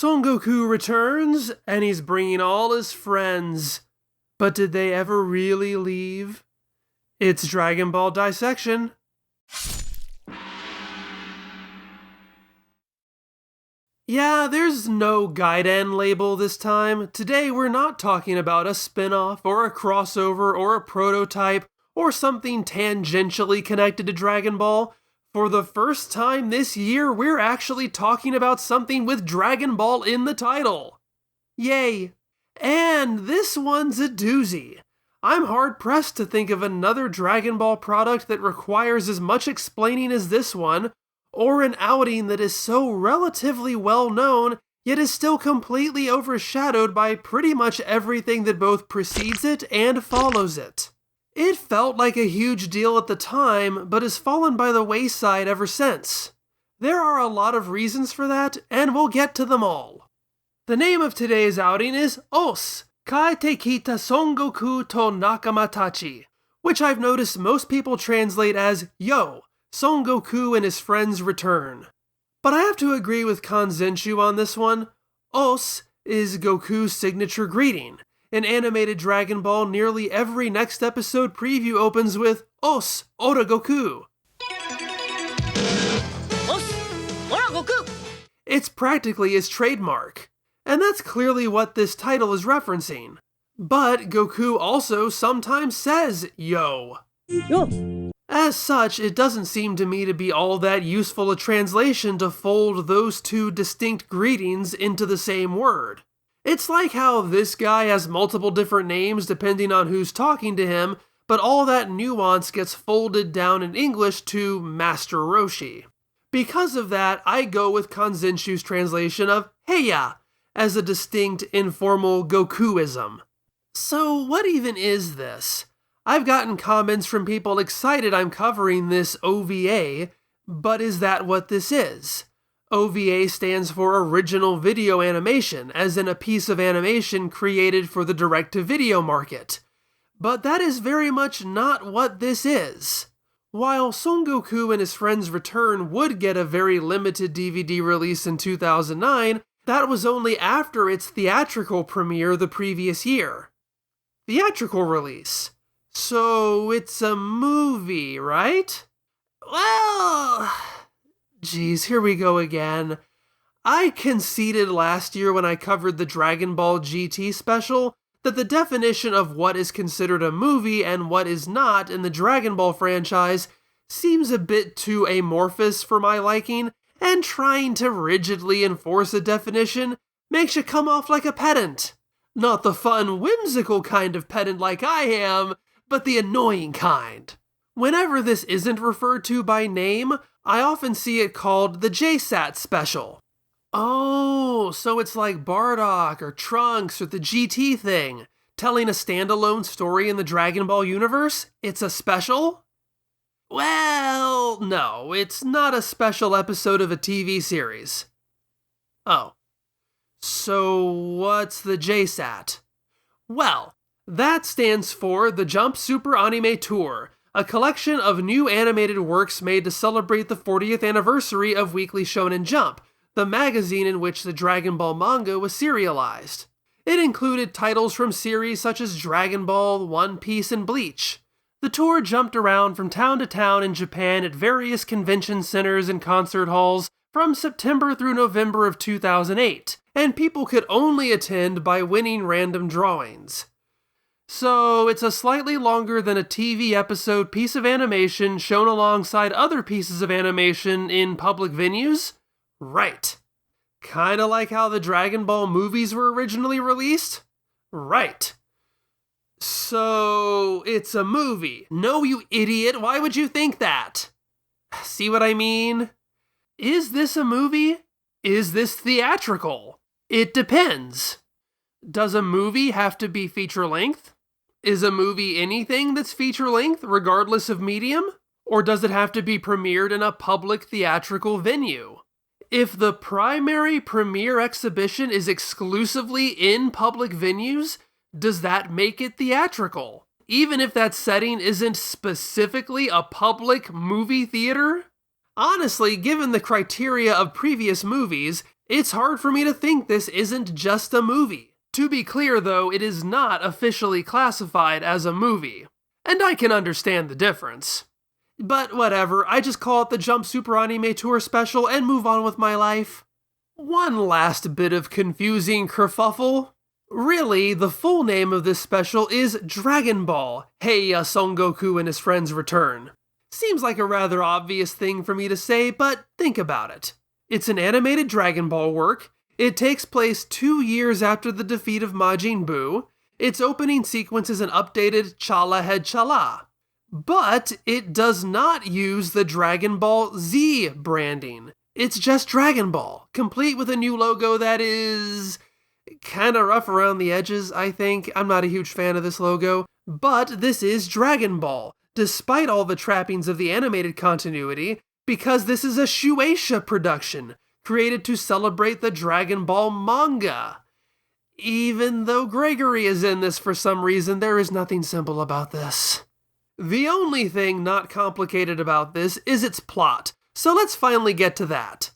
Son Goku returns, and he's bringing all his friends. But did they ever really leave? It's Dragon Ball Dissection. Yeah, there's no Gaiden label this time. Today we're not talking about a spin-off or a crossover or a prototype or something tangentially connected to Dragon Ball. For the first time this year, we're actually talking about something with Dragon Ball in the title. Yay! And this one's a doozy. I'm hard-pressed to think of another Dragon Ball product that requires as much explaining as this one, or an outing that is so relatively well-known, yet is still completely overshadowed by pretty much everything that both precedes it and follows it. It felt like a huge deal at the time, but has fallen by the wayside ever since. There are a lot of reasons for that, and we'll get to them all. The name of today's outing is OS, Kai Te Kita Son Goku to Nakama Tachi, which I've noticed most people translate as Yo, Son Goku and his friends return. But I have to agree with Kanzenshu on this one. OS is Goku's signature greeting. In animated Dragon Ball, nearly every next episode preview opens with OS, Ora Goku. OS, Ora Goku! It's practically his trademark. And that's clearly what this title is referencing. But Goku also sometimes says Yo. Yo! As such, it doesn't seem to me to be all that useful a translation to fold those two distinct greetings into the same word. It's like how this guy has multiple different names depending on who's talking to him, but all that nuance gets folded down in English to Master Roshi. Because of that, I go with Kanzenshu's translation of Heya as a distinct, informal Gokuism. So what even is this? I've gotten comments from people excited I'm covering this OVA, but is that what this is? OVA stands for Original Video Animation, as in a piece of animation created for the direct-to-video market. But that is very much not what this is. While Son Goku and his friends return would get a very limited DVD release in 2009, that was only after its theatrical premiere the previous year. Theatrical release. So it's a movie, right? Well... Geez, here we go again. I conceded last year when I covered the Dragon Ball GT special that the definition of what is considered a movie and what is not in the Dragon Ball franchise seems a bit too amorphous for my liking, and trying to rigidly enforce a definition makes you come off like a pedant. Not the fun, whimsical kind of pedant like I am, but the annoying kind. Whenever this isn't referred to by name, I often see it called the JSAT special. Oh, so it's like Bardock or Trunks or the GT thing, telling a standalone story in the Dragon Ball universe? It's a special? Well, no, it's not a special episode of a TV series. Oh. So what's the JSAT? Well, that stands for the Jump Super Anime Tour, a collection of new animated works made to celebrate the 40th anniversary of Weekly Shonen Jump, the magazine in which the Dragon Ball manga was serialized. It included titles from series such as Dragon Ball, One Piece, and Bleach. The tour jumped around from town to town in Japan at various convention centers and concert halls from September through November of 2008, and people could only attend by winning random drawings. So, it's a slightly longer than a TV episode piece of animation shown alongside other pieces of animation in public venues? Right. Kinda like how the Dragon Ball movies were originally released? Right. So, it's a movie. No, you idiot, why would you think that? See what I mean? Is this a movie? Is this theatrical? It depends. Does a movie have to be feature-length? Is a movie anything that's feature-length, regardless of medium? Or does it have to be premiered in a public theatrical venue? If the primary premiere exhibition is exclusively in public venues, does that make it theatrical? Even if that setting isn't specifically a public movie theater? Honestly, given the criteria of previous movies, It's hard for me to think this isn't just a movie. To be clear though, it is not officially classified as a movie. And I can understand the difference. But whatever, I just call it the Jump Super Anime Tour special and move on with my life. One last bit of confusing kerfuffle. Really, the full name of this special is Dragon Ball, Heya Son Goku and his friends return. Seems like a rather obvious thing for me to say, but think about it. It's an animated Dragon Ball work. It takes place 2 years after the defeat of Majin Buu. Its opening sequence is an updated Chala Head Chala. But it does not use the Dragon Ball Z branding. It's just Dragon Ball, complete with a new logo that is kinda rough around the edges, I think. I'm not a huge fan of this logo. But this is Dragon Ball, despite all the trappings of the animated continuity, because this is a Shueisha production, created to celebrate the Dragon Ball manga. Even though Gregory is in this for some reason, there is nothing simple about this. The only thing not complicated about this is its plot, so let's finally get to that.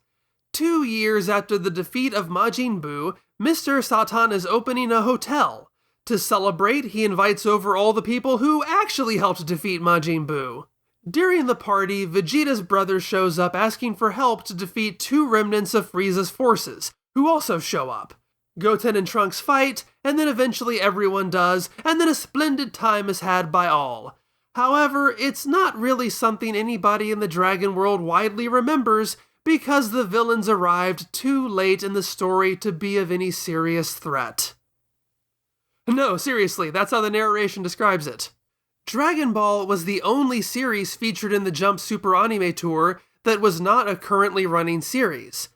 2 years after the defeat of Majin Buu, Mr. Satan is opening a hotel. To celebrate, he invites over all the people who actually helped defeat Majin Buu. During the party, Vegeta's brother shows up asking for help to defeat 2 remnants of Frieza's forces, who also show up. Goten and Trunks fight, and then eventually everyone does, and then a splendid time is had by all. However, it's not really something anybody in the Dragon World widely remembers, because the villains arrived too late in the story to be of any serious threat. No, seriously, that's how the narration describes it. Dragon Ball was the only series featured in the Jump Super Anime Tour that was not a currently running series.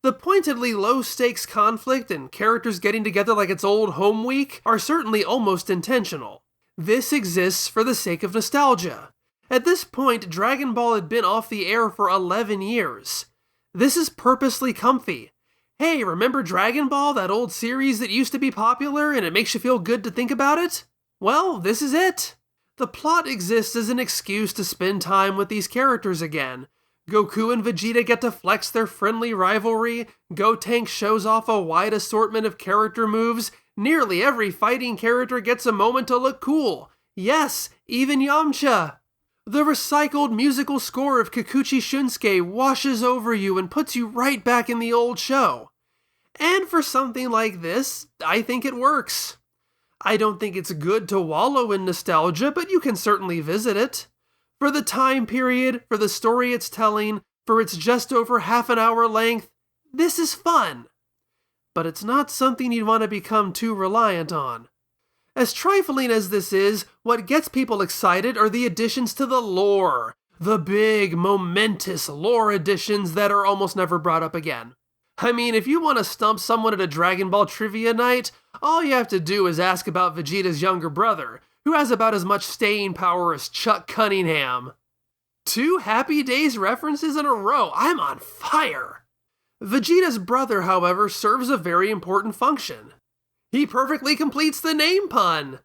The pointedly low-stakes conflict and characters getting together like it's old home week are certainly almost intentional. This exists for the sake of nostalgia. At this point, Dragon Ball had been off the air for 11 years. This is purposely comfy. Hey, remember Dragon Ball, that old series that used to be popular and it makes you feel good to think about it? Well, this is it. The plot exists as an excuse to spend time with these characters again. Goku and Vegeta get to flex their friendly rivalry, Gotenks shows off a wide assortment of character moves, nearly every fighting character gets a moment to look cool. Yes, even Yamcha. The recycled musical score of Kikuchi Shunsuke washes over you and puts you right back in the old show. And for something like this, I think it works. I don't think it's good to wallow in nostalgia, but you can certainly visit it. For the time period, for the story it's telling, for its just over half an hour length, this is fun. But it's not something you'd want to become too reliant on. As trifling as this is, what gets people excited are the additions to the lore. The big, momentous lore additions that are almost never brought up again. I mean, if you want to stump someone at a Dragon Ball trivia night, all you have to do is ask about Vegeta's younger brother, who has about as much staying power as Chuck Cunningham. 2 Happy Days references in a row. I'm on fire! Vegeta's brother, however, serves a very important function. He perfectly completes the name pun!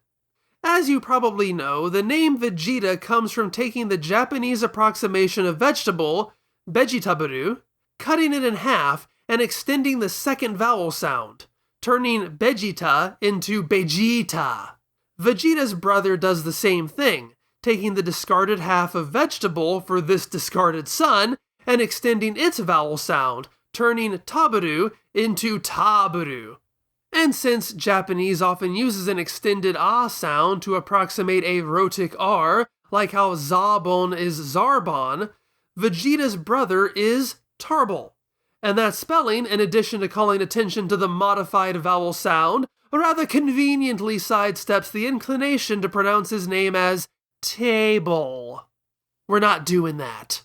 As you probably know, the name Vegeta comes from taking the Japanese approximation of vegetable, vegetabaru, cutting it in half, and extending the second vowel sound, turning Vegeta into Vegeta. Vegeta's brother does the same thing, taking the discarded half of vegetable for this discarded son, and extending its vowel sound, turning Tabaru into Taburu. And since Japanese often uses an extended ah sound to approximate a rhotic r, like how Zabon is Zarbon, Vegeta's brother is Tarbal. And that spelling, in addition to calling attention to the modified vowel sound, rather conveniently sidesteps the inclination to pronounce his name as table. We're not doing that.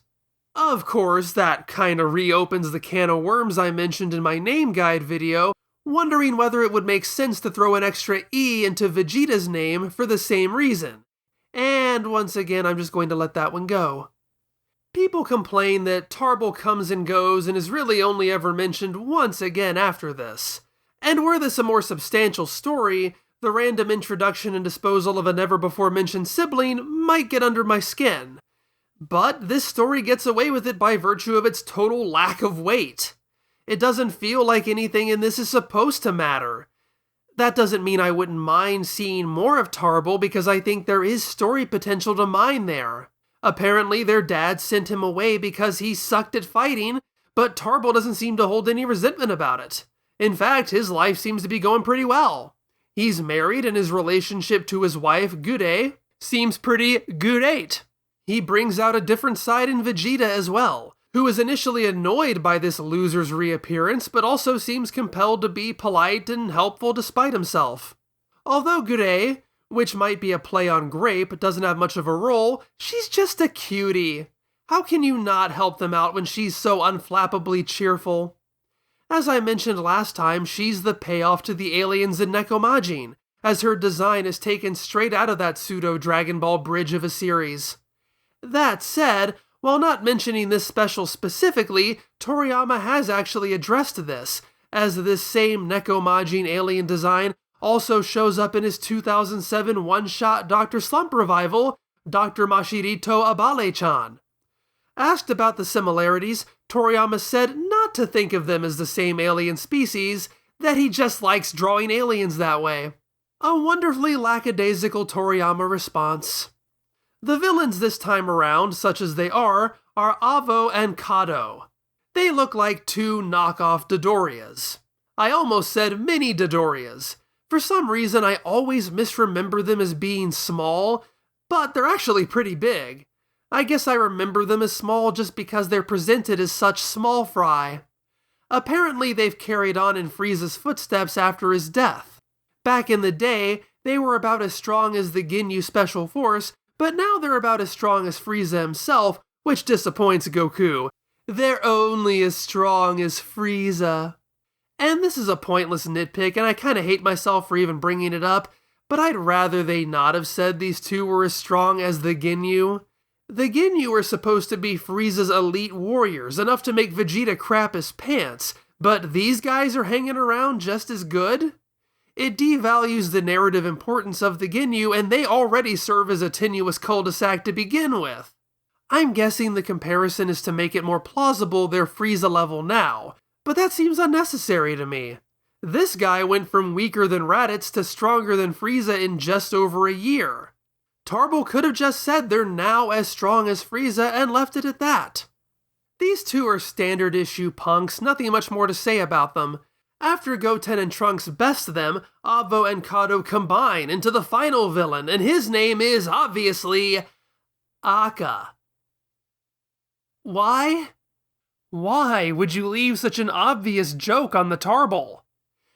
Of course, that kinda reopens the can of worms I mentioned in my name guide video, wondering whether it would make sense to throw an extra E into Vegeta's name for the same reason. And once again, I'm just going to let that one go. People complain that Tarbal comes and goes and is really only ever mentioned once again after this. And were this a more substantial story, the random introduction and disposal of a never-before-mentioned sibling might get under my skin. But this story gets away with it by virtue of its total lack of weight. It doesn't feel like anything in this is supposed to matter. That doesn't mean I wouldn't mind seeing more of Tarble because I think there is story potential to mine there. Apparently their dad sent him away because he sucked at fighting, but Tarble doesn't seem to hold any resentment about it. In fact, his life seems to be going pretty well. He's married and his relationship to his wife, Gude, seems pretty good-ate. He brings out a different side in Vegeta as well, who is initially annoyed by this loser's reappearance, but also seems compelled to be polite and helpful despite himself. Although Gude, which might be a play on grape, doesn't have much of a role, she's just a cutie. How can you not help them out when she's so unflappably cheerful? As I mentioned last time, she's the payoff to the aliens in Nekomajin, as her design is taken straight out of that pseudo-Dragon Ball bridge of a series. That said, while not mentioning this special specifically, Toriyama has actually addressed this, as this same Nekomajin alien design also shows up in his 2007 one-shot Dr. Slump revival, Dr. Mashirito Abale-chan. Asked about the similarities, Toriyama said not to think of them as the same alien species, that he just likes drawing aliens that way. A wonderfully lackadaisical Toriyama response. The villains this time around, such as they are Avo and Kado. They look like two knockoff Dodorias. I almost said mini Dodorias. For some reason, I always misremember them as being small, but they're actually pretty big. I guess I remember them as small just because they're presented as such small fry. Apparently, they've carried on in Frieza's footsteps after his death. Back in the day, they were about as strong as the Ginyu Special Force, but now they're about as strong as Frieza himself, which disappoints Goku. They're only as strong as Frieza. And this is a pointless nitpick, and I kinda hate myself for even bringing it up, but I'd rather they not have said these two were as strong as the Ginyu. The Ginyu are supposed to be Frieza's elite warriors, enough to make Vegeta crap his pants, but these guys are hanging around just as good? It devalues the narrative importance of the Ginyu, and they already serve as a tenuous cul-de-sac to begin with. I'm guessing the comparison is to make it more plausible they're Frieza level now, but that seems unnecessary to me. This guy went from weaker than Raditz to stronger than Frieza in just over a year. Tarble could have just said they're now as strong as Frieza and left it at that. These two are standard issue punks, nothing much more to say about them. After Goten and Trunks best them, Avo and Kado combine into the final villain, and his name is, obviously, Akka. Why? Why would you leave such an obvious joke on the Tarble?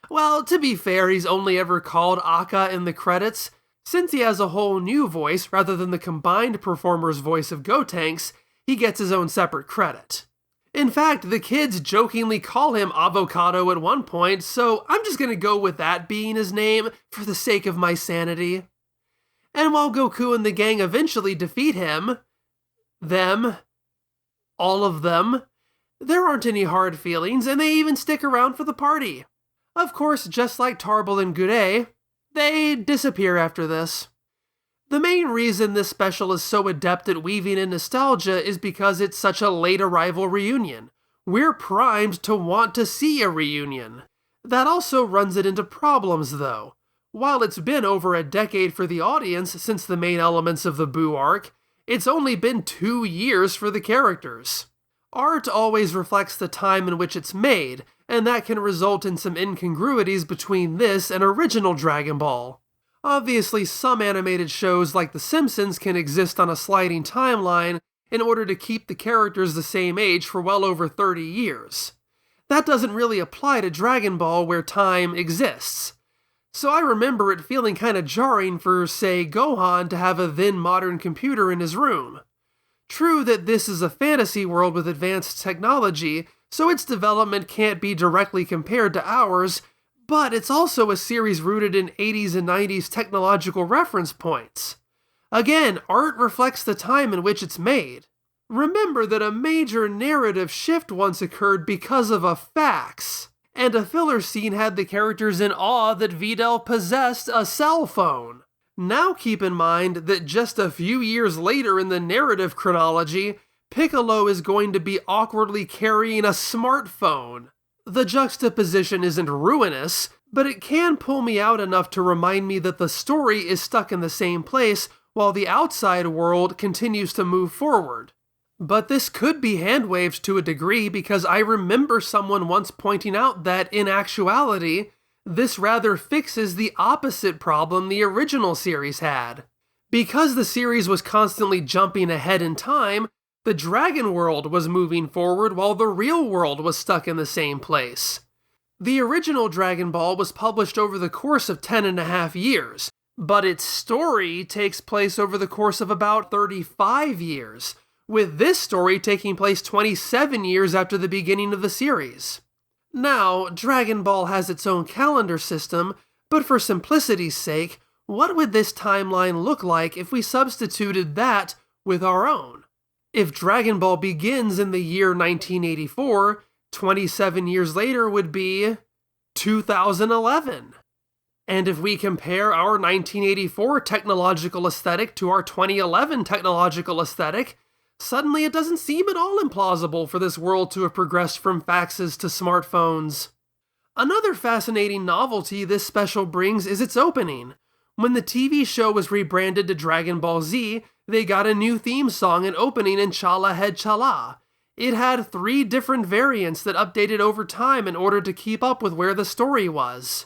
Well, to be fair, he's only ever called Akka in the credits. Since he has a whole new voice rather than the combined performer's voice of Gotenks, he gets his own separate credit. In fact, the kids jokingly call him Avocado at one point, so I'm just gonna go with that being his name for the sake of my sanity. And while Goku and the gang eventually defeat him, all of them, there aren't any hard feelings, and they even stick around for the party. Of course, just like Tarble and Gude, they disappear after this. The main reason this special is so adept at weaving in nostalgia is because it's such a late arrival reunion. We're primed to want to see a reunion. That also runs it into problems, though. While it's been over a decade for the audience since the main elements of the Buu arc, it's only been 2 years for the characters. Art always reflects the time in which it's made, and that can result in some incongruities between this and original Dragon Ball. Obviously, some animated shows like The Simpsons can exist on a sliding timeline in order to keep the characters the same age for well over 30 years. That doesn't really apply to Dragon Ball where time exists. So I remember it feeling kinda jarring for, say, Gohan to have a then modern computer in his room. True that this is a fantasy world with advanced technology, so its development can't be directly compared to ours, but it's also a series rooted in 80s and 90s technological reference points. Again, art reflects the time in which it's made. Remember that a major narrative shift once occurred because of a fax, and a filler scene had the characters in awe that Videl possessed a cell phone. Now keep in mind that just a few years later in the narrative chronology, Piccolo is going to be awkwardly carrying a smartphone. The juxtaposition isn't ruinous, but it can pull me out enough to remind me that the story is stuck in the same place while the outside world continues to move forward. But this could be hand-waved to a degree because I remember someone once pointing out that, in actuality, this rather fixes the opposite problem the original series had. Because the series was constantly jumping ahead in time, the Dragon World was moving forward while the real world was stuck in the same place. The original Dragon Ball was published over the course of 10.5 years, but its story takes place over the course of about 35 years, with this story taking place 27 years after the beginning of the series. Now, Dragon Ball has its own calendar system, but for simplicity's sake, what would this timeline look like if we substituted that with our own? If Dragon Ball begins in the year 1984, 27 years later would be 2011. And if we compare our 1984 technological aesthetic to our 2011 technological aesthetic, suddenly it doesn't seem at all implausible for this world to have progressed from faxes to smartphones. Another fascinating novelty this special brings is its opening. When the TV show was rebranded to Dragon Ball Z, they got a new theme song and opening in Chala Head Chala. It had 3 different variants that updated over time in order to keep up with where the story was.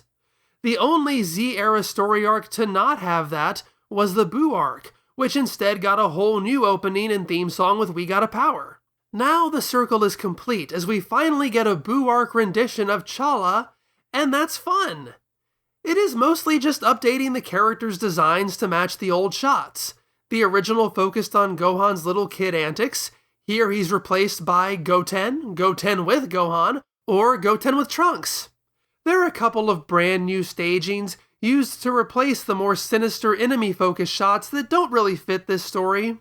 The only Z-era story arc to not have that was the Buu arc, which instead got a whole new opening and theme song with We Gotta Power. Now the circle is complete as we finally get a Buu arc rendition of Chala, and that's fun. It is mostly just updating the characters' designs to match the old shots. The original focused on Gohan's little kid antics. Here he's replaced by Goten, Goten with Gohan, or Goten with Trunks. There are a couple of brand new stagings used to replace the more sinister enemy-focused shots that don't really fit this story.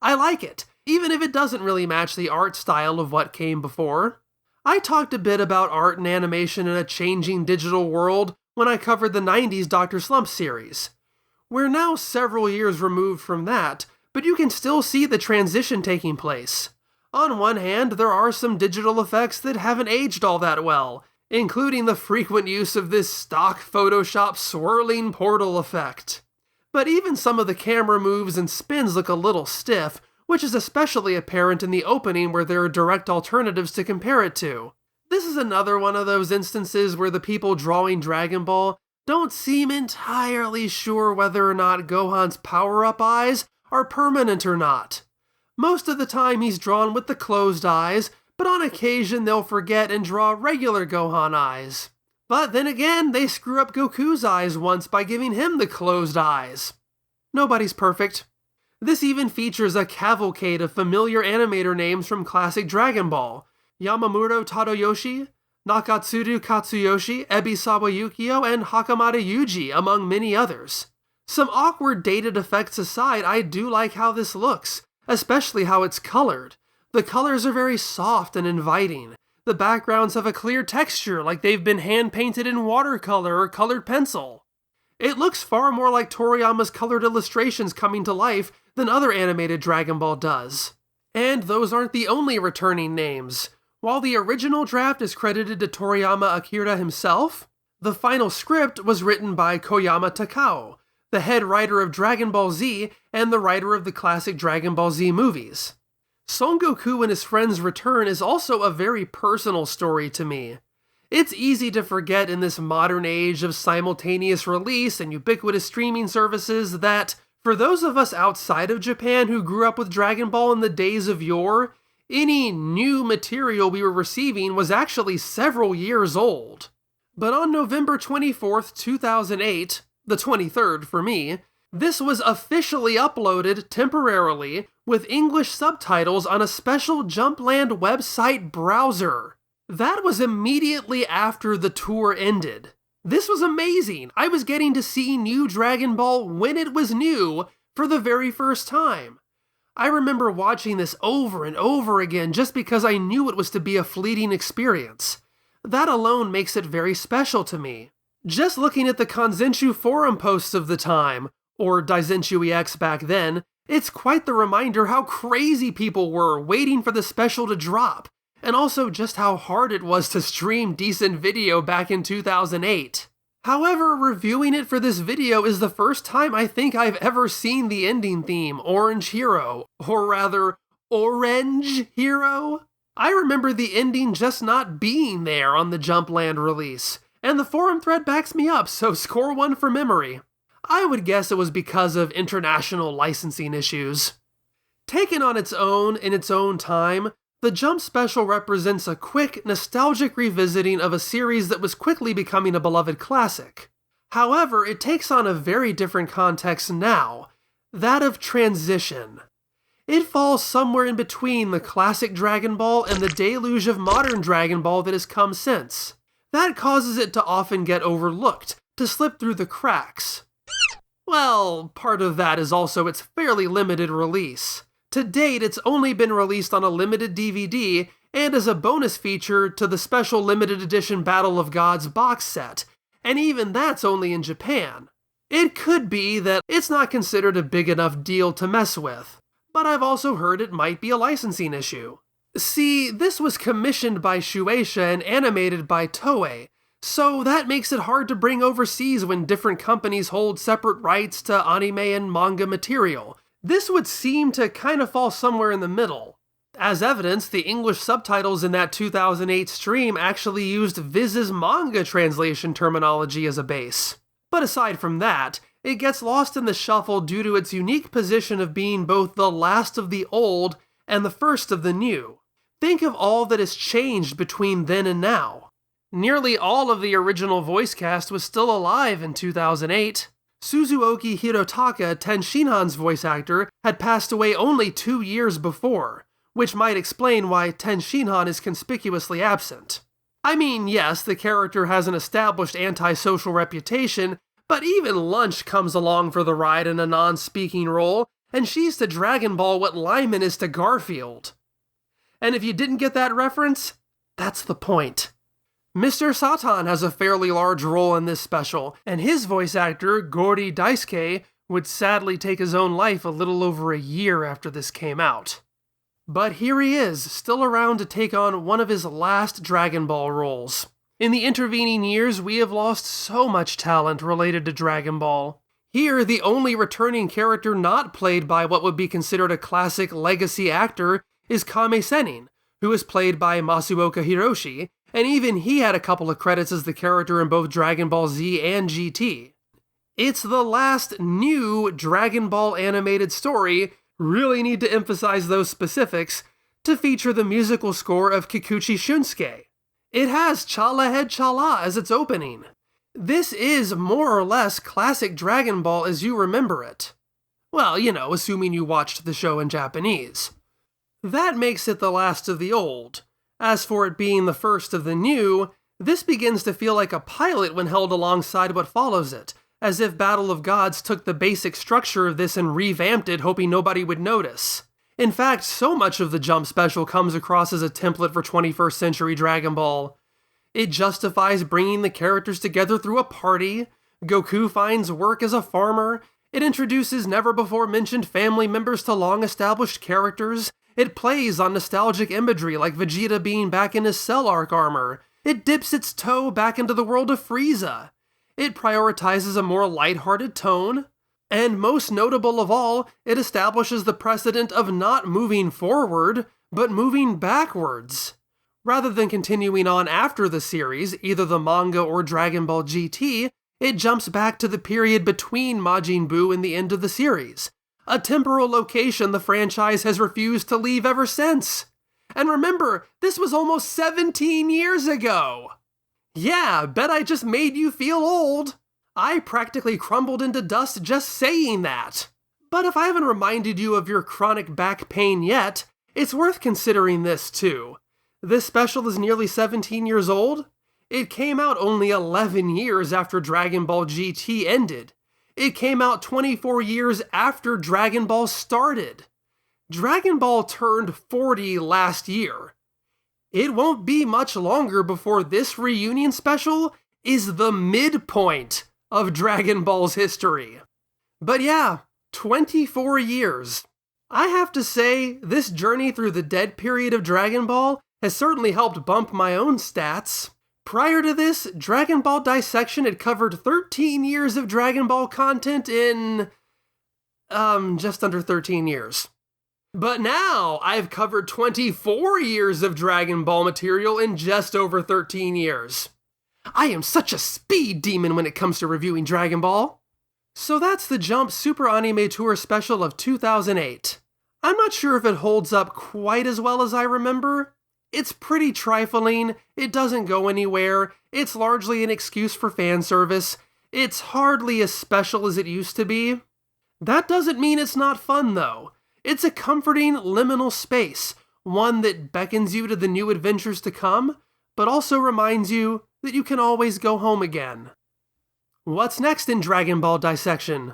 I like it, even if it doesn't really match the art style of what came before. I talked a bit about art and animation in a changing digital world when I covered the 90s Dr. Slump series. We're now several years removed from that, but you can still see the transition taking place. On one hand, there are some digital effects that haven't aged all that well, including the frequent use of this stock Photoshop swirling portal effect. But even some of the camera moves and spins look a little stiff, which is especially apparent in the opening where there are direct alternatives to compare it to. This is another one of those instances where the people drawing Dragon Ball don't seem entirely sure whether or not Gohan's power-up eyes are permanent or not. Most of the time he's drawn with the closed eyes, but on occasion they'll forget and draw regular Gohan eyes. But then again, they screw up Goku's eyes once by giving him the closed eyes. Nobody's perfect. This even features a cavalcade of familiar animator names from classic Dragon Ball: Yamamuro Tadayoshi, Nakatsuru Katsuyoshi, Ebisawa Yukio, and Hakamada Yuji, among many others. Some awkward dated effects aside, I do like how this looks, especially how it's colored. The colors are very soft and inviting. The backgrounds have a clear texture, like they've been hand-painted in watercolor or colored pencil. It looks far more like Toriyama's colored illustrations coming to life than other animated Dragon Ball does. And those aren't the only returning names. While the original draft is credited to Toriyama Akira himself, the final script was written by Koyama Takao, the head writer of Dragon Ball Z and the writer of the classic Dragon Ball Z movies. Son Goku and his friends' return is also a very personal story to me. It's easy to forget in this modern age of simultaneous release and ubiquitous streaming services that, for those of us outside of Japan who grew up with Dragon Ball in the days of yore, any new material we were receiving was actually several years old. But on November 24th, 2008, the 23rd for me, this was officially uploaded temporarily with English subtitles on a special Jumpland website browser. That was immediately after the tour ended. This was amazing. I was getting to see new Dragon Ball when it was new for the very first time. I remember watching this over and over again just because I knew it was to be a fleeting experience. That alone makes it very special to me. Just looking at the Kanzenshu forum posts of the time, or Daizenshu EX back then, it's quite the reminder how crazy people were waiting for the special to drop, and also just how hard it was to stream decent video back in 2008. However, reviewing it for this video is the first time I think I've ever seen the ending theme, Orange Hero, or rather, Orange Hero? I remember the ending just not being there on the Jumpland release, and the forum thread backs me up, so score one for memory. I would guess it was because of international licensing issues. Taken on its own in its own time, the Jump Special represents a quick, nostalgic revisiting of a series that was quickly becoming a beloved classic. However, it takes on a very different context now, that of transition. It falls somewhere in between the classic Dragon Ball and the deluge of modern Dragon Ball that has come since. That causes it to often get overlooked, to slip through the cracks. Well, part of that is also its fairly limited release. To date, it's only been released on a limited DVD and as a bonus feature to the special limited edition Battle of Gods box set, and even that's only in Japan. It could be that it's not considered a big enough deal to mess with, but I've also heard it might be a licensing issue. See, this was commissioned by Shueisha and animated by Toei, so that makes it hard to bring overseas when different companies hold separate rights to anime and manga material. This would seem to kind of fall somewhere in the middle. As evidence, the English subtitles in that 2008 stream actually used Viz's manga translation terminology as a base. But aside from that, it gets lost in the shuffle due to its unique position of being both the last of the old and the first of the new. Think of all that has changed between then and now. Nearly all of the original voice cast was still alive in 2008. Suzuoki Hirotaka, Tenshinhan's voice actor, had passed away only 2 years before, which might explain why Tenshinhan is conspicuously absent. I mean, yes, the character has an established antisocial reputation, but even Lunch comes along for the ride in a non-speaking role, and she's to Dragon Ball what Lyman is to Garfield. And if you didn't get that reference, that's the point. Mr. Satan has a fairly large role in this special, and his voice actor, Gori Daisuke, would sadly take his own life a little over a year after this came out. But here he is, still around to take on one of his last Dragon Ball roles. In the intervening years, we have lost so much talent related to Dragon Ball. Here, the only returning character not played by what would be considered a classic legacy actor is Kame Sennin, who is played by Masuoka Hiroshi, and even he had a couple of credits as the character in both Dragon Ball Z and GT. It's the last new Dragon Ball animated story, really need to emphasize those specifics, to feature the musical score of Kikuchi Shunsuke. It has Chala Head Chala as its opening. This is more or less classic Dragon Ball as you remember it. Well, you know, assuming you watched the show in Japanese. That makes it the last of the old. As for it being the first of the new, this begins to feel like a pilot when held alongside what follows it, as if Battle of Gods took the basic structure of this and revamped it hoping nobody would notice. In fact, so much of the Jump Special comes across as a template for 21st century Dragon Ball. It justifies bringing the characters together through a party, Goku finds work as a farmer, it introduces never-before-mentioned family members to long-established characters, it plays on nostalgic imagery like Vegeta being back in his Cell Arc armor, it dips its toe back into the world of Frieza, it prioritizes a more lighthearted tone, and most notable of all, it establishes the precedent of not moving forward, but moving backwards. Rather than continuing on after the series, either the manga or Dragon Ball GT, it jumps back to the period between Majin Buu and the end of the series, a temporal location the franchise has refused to leave ever since. And remember, this was almost 17 years ago! Yeah, bet I just made you feel old! I practically crumbled into dust just saying that. But if I haven't reminded you of your chronic back pain yet, it's worth considering this too. This special is nearly 17 years old. It came out only 11 years after Dragon Ball GT ended. It came out 24 years after Dragon Ball started. Dragon Ball turned 40 last year. It won't be much longer before this reunion special is the midpoint of Dragon Ball's history. But yeah, 24 years. I have to say, this journey through the dead period of Dragon Ball has certainly helped bump my own stats. Prior to this, Dragon Ball Dissection had covered 13 years of Dragon Ball content in, just under 13 years. But now, I've covered 24 years of Dragon Ball material in just over 13 years. I am such a speed demon when it comes to reviewing Dragon Ball. So that's the Jump Super Anime Tour Special of 2008. I'm not sure if it holds up quite as well as I remember. It's pretty trifling, it doesn't go anywhere, it's largely an excuse for fan service, it's hardly as special as it used to be. That doesn't mean it's not fun though. It's a comforting liminal space, one that beckons you to the new adventures to come, but also reminds you that you can always go home again. What's next in Dragon Ball Dissection?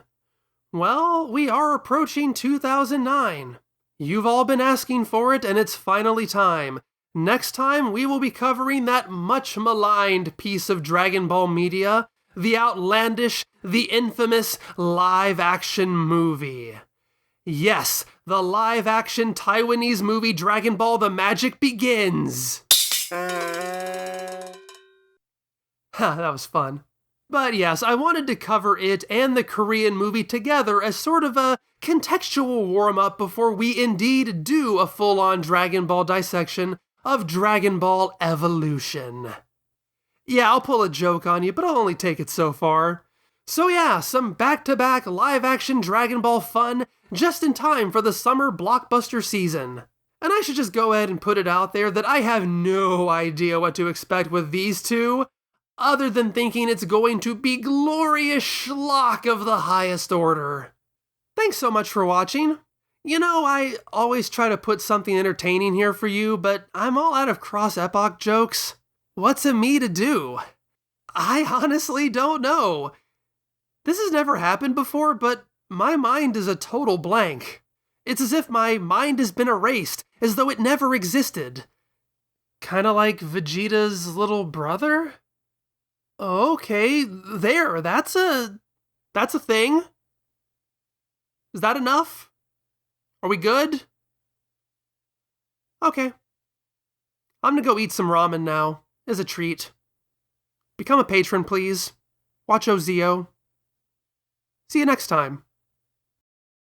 Well, we are approaching 2009. You've all been asking for it, and it's finally time. Next time, we will be covering that much maligned piece of Dragon Ball media, the outlandish, the infamous live-action movie. Yes, the live-action Taiwanese movie Dragon Ball The Magic Begins! That was fun. But yes, I wanted to cover it and the Korean movie together as sort of a contextual warm-up before we indeed do a full-on Dragon Ball dissection of Dragon Ball Evolution. Yeah, I'll pull a joke on you, but I'll only take it so far. So yeah, some back-to-back live-action Dragon Ball fun just in time for the summer blockbuster season. And I should just go ahead and put it out there that I have no idea what to expect with these two, other than thinking it's going to be glorious schlock of the highest order. Thanks so much for watching. You know, I always try to put something entertaining here for you, but I'm all out of cross-epoch jokes. What's in me to do? I honestly don't know. This has never happened before, but my mind is a total blank. It's as if my mind has been erased, as though it never existed. Kinda like Vegeta's little brother? Okay, there, that's a thing. Is that enough? Are we good? Okay. I'm gonna go eat some ramen now, as a treat. Become a patron, please. Watch Ozio. See you next time.